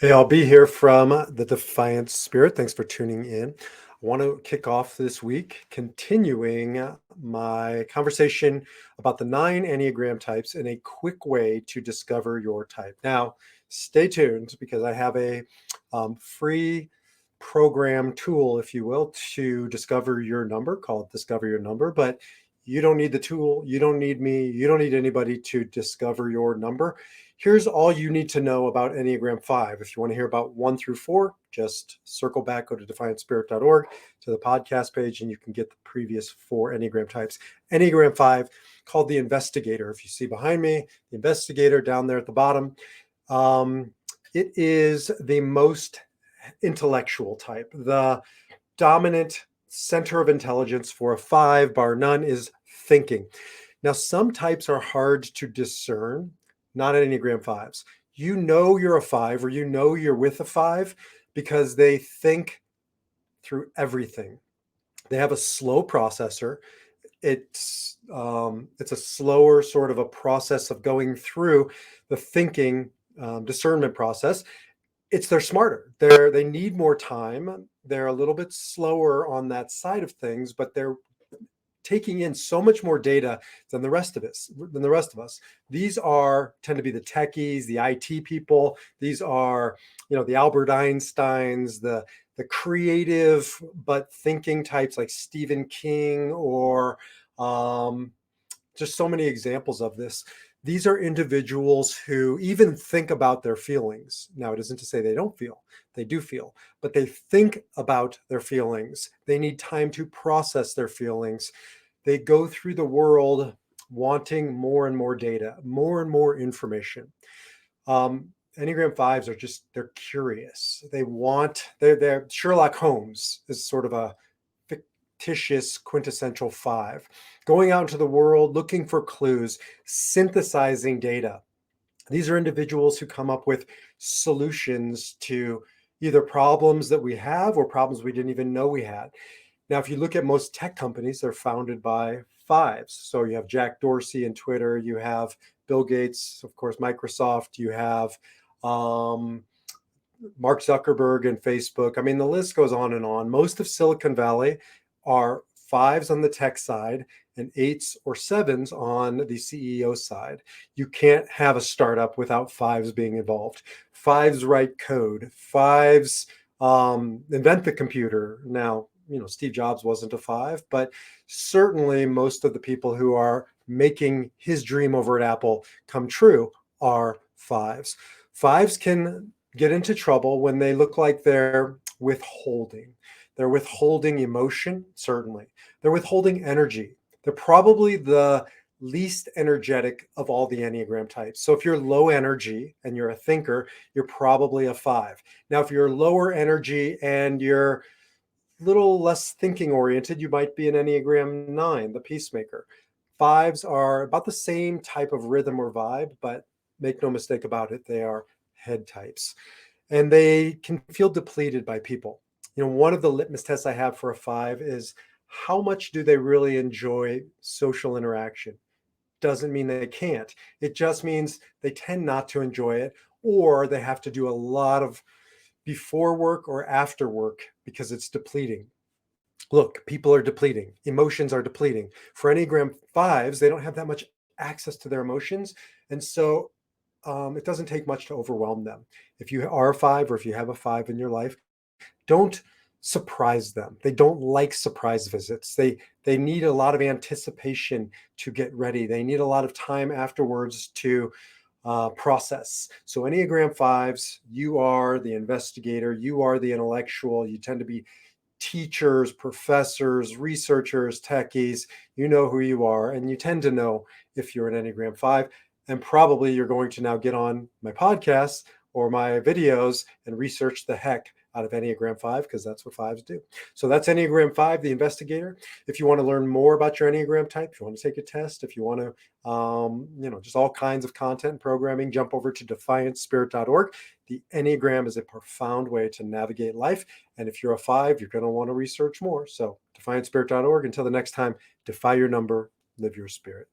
Hey, I'll be here from the Defiant Spirit. Thanks for tuning in. I want to kick off this week continuing my conversation about the 9 Enneagram types in a quick way to discover your type. Now, stay tuned because I have a free program tool, if you will, to discover your number called Discover Your Number. But you don't need the tool. You don't need me. You don't need anybody to discover your number. Here's all you need to know about Enneagram 5. If you want to hear about 1 through 4, just circle back, go to defiantspirit.org to the podcast page, and you can get the previous 4 Enneagram types. Enneagram 5, called the Investigator. If you see behind me, the Investigator down there at the bottom, it is the most intellectual type. The dominant center of intelligence for a 5, bar none, is thinking. Now, some types are hard to discern. Not Enneagram 5s. You know you're a 5, or you know you're with a 5 because they think through everything. They have a slow processor. It's a slower sort of a process of going through the thinking discernment process. They're smarter. They need more time. They're a little bit slower on that side of things, but they're taking in so much more data than the rest of us. These tend to be the techies, the IT people. These are, the Albert Einsteins, the creative but thinking types like Stephen King, or just so many examples of this. These are individuals who even think about their feelings. Now, it isn't to say they don't feel. They do feel, but they think about their feelings. They need time to process their feelings. They go through the world wanting more and more data, more and more information. Enneagram 5s they're curious. They're Sherlock Holmes is sort of a fictitious quintessential 5, going out into the world, looking for clues, synthesizing data. These are individuals who come up with solutions to either problems that we have or problems we didn't even know we had. Now, if you look at most tech companies, they're founded by 5s. So you have Jack Dorsey in Twitter, you have Bill Gates, of course, Microsoft, you have Mark Zuckerberg and Facebook. I mean, the list goes on and on. Most of Silicon Valley are 5s on the tech side and 8s or 7s on the CEO side. You can't have a startup without 5s being involved. 5s write code. 5s invent the computer. Now, Steve Jobs wasn't a 5, but certainly most of the people who are making his dream over at Apple come true are 5s. 5s can get into trouble when they look like they're withholding. They're withholding emotion, certainly. They're withholding energy. They're probably the least energetic of all the Enneagram types. So if you're low energy and you're a thinker, you're probably a 5. Now, if you're lower energy and you're a little less thinking oriented, you might be an Enneagram 9, the peacemaker. 5s are about the same type of rhythm or vibe, but make no mistake about it, they are head types. And they can feel depleted by people. One of the litmus tests I have for a 5 is how much do they really enjoy social interaction? Doesn't mean they can't. It just means they tend not to enjoy it, or they have to do a lot of before work or after work because it's depleting. Look, people are depleting. Emotions are depleting. For Enneagram 5s, they don't have that much access to their emotions. And so it doesn't take much to overwhelm them. If you are a 5, or if you have a 5 in your life, don't surprise them. They don't like surprise visits. They need a lot of anticipation to get ready. They need a lot of time afterwards to process. So Enneagram 5s, you are the investigator, you are the intellectual, you tend to be teachers, professors, researchers, techies. You know who you are, and you tend to know if you're an Enneagram 5. And probably you're going to now get on my podcasts or my videos and research the heck out of Enneagram 5, because that's what 5s do. So that's Enneagram 5, the investigator. If you want to learn more about your Enneagram type, if you want to take a test, if you want to, just all kinds of content and programming, jump over to defiantspirit.org. The Enneagram is a profound way to navigate life. And if you're a 5, you're going to want to research more. So defiantspirit.org. Until the next time, defy your number, live your spirit.